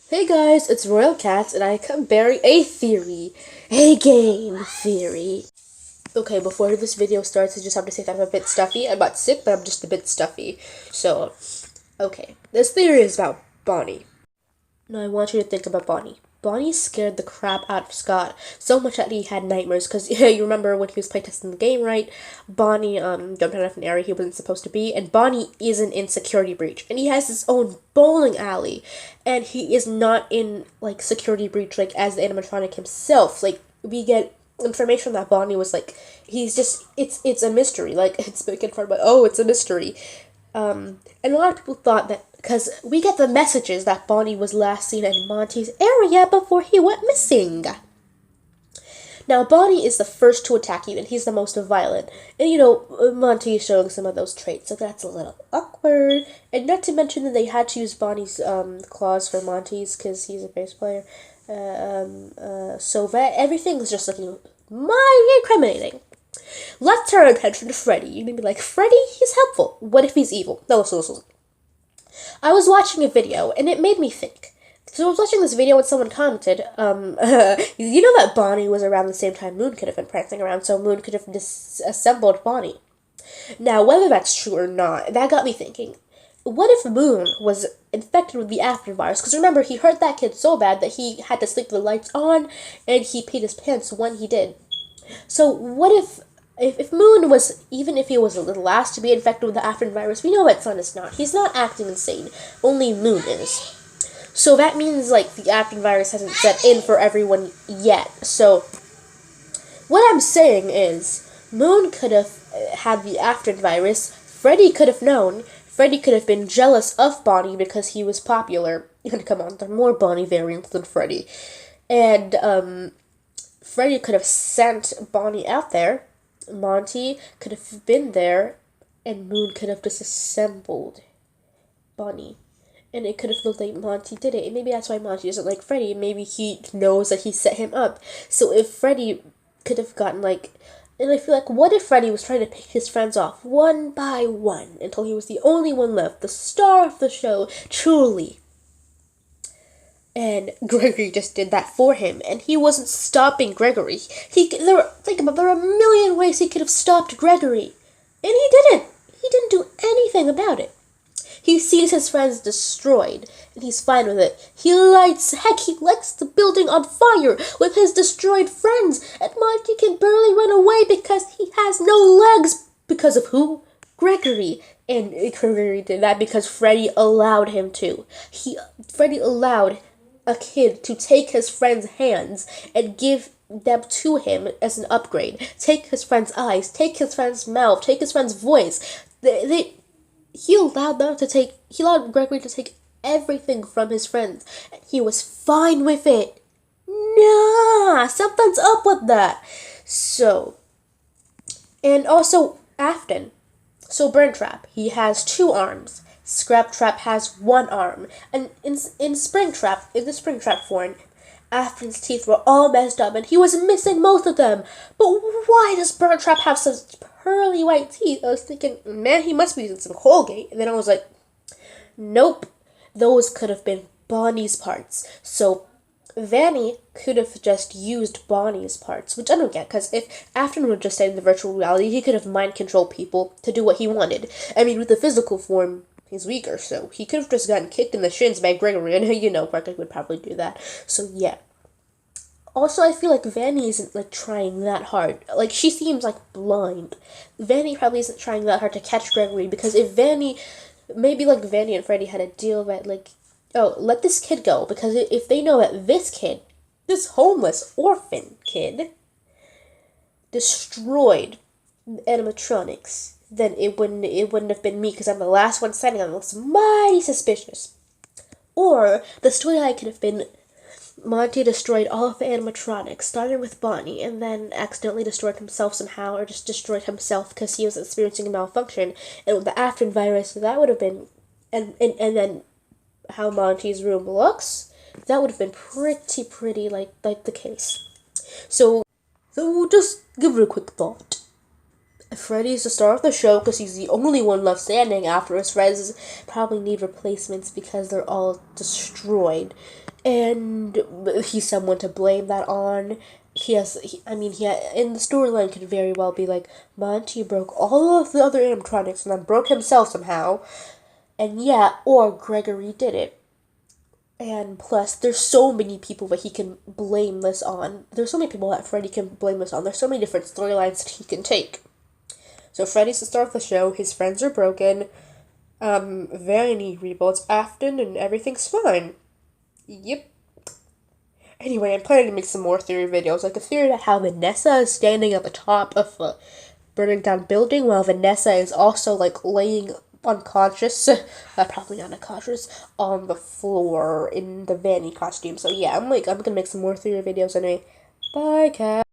Hey guys, it's Royal Cats, and I come bearing a theory. A game theory. Okay, before this video starts, I just have to say that I'm a bit stuffy. I'm not sick, but I'm just a bit stuffy. So, okay. This theory is about Bonnie. Now, I want you to think about Bonnie. Bonnie scared the crap out of Scott so much that he had nightmares. Because you remember when he was playtesting the game, right? Bonnie jumped out of an area he wasn't supposed to be, and Bonnie isn't in Security Breach, and he has his own bowling alley, and he is not in like Security Breach like as the animatronic himself. Like we get information that Bonnie was like he's just it's a mystery. Like it's been confirmed, but oh, it's a mystery. And a lot of people thought that because we get the messages that Bonnie was last seen in Monty's area before he went missing. Now, Bonnie is the first to attack you, and he's the most violent. And, Monty is showing some of those traits, so that's a little awkward. And not to mention that they had to use Bonnie's claws for Monty's, because he's a bass player. So that everything is just looking mighty incriminating. Let's turn our attention to Freddy. You may be like, Freddy, he's helpful. What if he's evil? No, listen. I was watching a video, and it made me think. So I was watching this video, and someone commented, you know that Bonnie was around the same time Moon could have been prancing around, so Moon could have disassembled Bonnie. Now, whether that's true or not, that got me thinking, what if Moon was infected with the aftervirus? Because remember, he hurt that kid so bad that he had to sleep with the lights on, and he peed his pants when he did. So what if Moon was, even if he was the last to be infected with the aftervirus, we know that Sun is not. He's not acting insane. Only Moon is. So that means, like, the aftervirus hasn't set in for everyone yet. So what I'm saying is, Moon could have had the aftervirus. Freddy could have known. Freddy could have been jealous of Bonnie because he was popular. And come on, there are more Bonnie variants than Freddy. And, Freddy could have sent Bonnie out there. Monty could have been there, and Moon could have disassembled Bonnie. And it could have looked like Monty did it. And maybe that's why Monty doesn't like Freddy. Maybe he knows that he set him up. So if Freddy could have gotten like... And I feel like, what if Freddy was trying to pick his friends off one by one until he was the only one left, the star of the show, truly. And Gregory just did that for him, and he wasn't stopping Gregory. Think about, there are a million ways he could have stopped Gregory, and he didn't. He didn't do anything about it. He sees his friends destroyed, and he's fine with it. He lights the building on fire with his destroyed friends, and Monty can barely run away because he has no legs. Because of who? Gregory. And Gregory did that because Freddy allowed him to. Freddy allowed a kid to take his friend's hands and give them to him as an upgrade. Take his friend's eyes, take his friend's mouth, take his friend's voice. He allowed Gregory to take everything from his friends. And he was fine with it. Nah, something's up with that. So, and also Afton. So Burntrap, he has 2 arms. Scraptrap has 1 arm. And in the Springtrap form, Afton's teeth were all messed up and he was missing most of them. But why does Burntrap have such pearly white teeth? I was thinking, man, he must be using some Colgate. And then I was like, nope. Those could have been Bonnie's parts. So Vanny could have just used Bonnie's parts, which I don't get, because if Afton would just stay in the virtual reality, he could have mind-controlled people to do what he wanted. I mean, with the physical form, he's weaker, so he could have just gotten kicked in the shins by Gregory, and Gregory would probably do that. So, yeah. Also, I feel like Vanny isn't, like, trying that hard. Like, she seems, like, blind. Vanny probably isn't trying that hard to catch Gregory, because if Vanny, maybe, like, Vanny and Freddy had a deal that, like, oh, let this kid go, because if they know that this homeless orphan kid, destroyed animatronics, then it wouldn't have been me, because I'm the last one standing on this. Mighty suspicious. Or, the storyline could have been Monty destroyed all of the animatronics, starting with Bonnie, and then accidentally destroyed himself somehow, or just destroyed himself because he was experiencing a malfunction, and with the Afton virus, that would have been, and then how Monty's room looks, that would have been pretty like the case. So just give it a quick thought. Freddy's the star of the show because he's the only one left standing after his friends probably need replacements because they're all destroyed. and he's someone to blame that on. In the storyline could very well be like, Monty broke all of the other animatronics and then broke himself somehow. And yeah, or Gregory did it. And plus, there's so many people that he can blame this on. There's so many people that Freddy can blame this on. There's so many different storylines that he can take. So Freddy's the star of the show. His friends are broken. Vanny rebuilds Afton, and everything's fine. Yep. Anyway, I'm planning to make some more theory videos, like a theory about how Vanessa is standing at the top of a burning down building, while Vanessa is also, like, laying unconscious, probably not unconscious, on the floor in the Vanny costume. So yeah, I'm gonna make some more theory videos anyway. Bye, cat.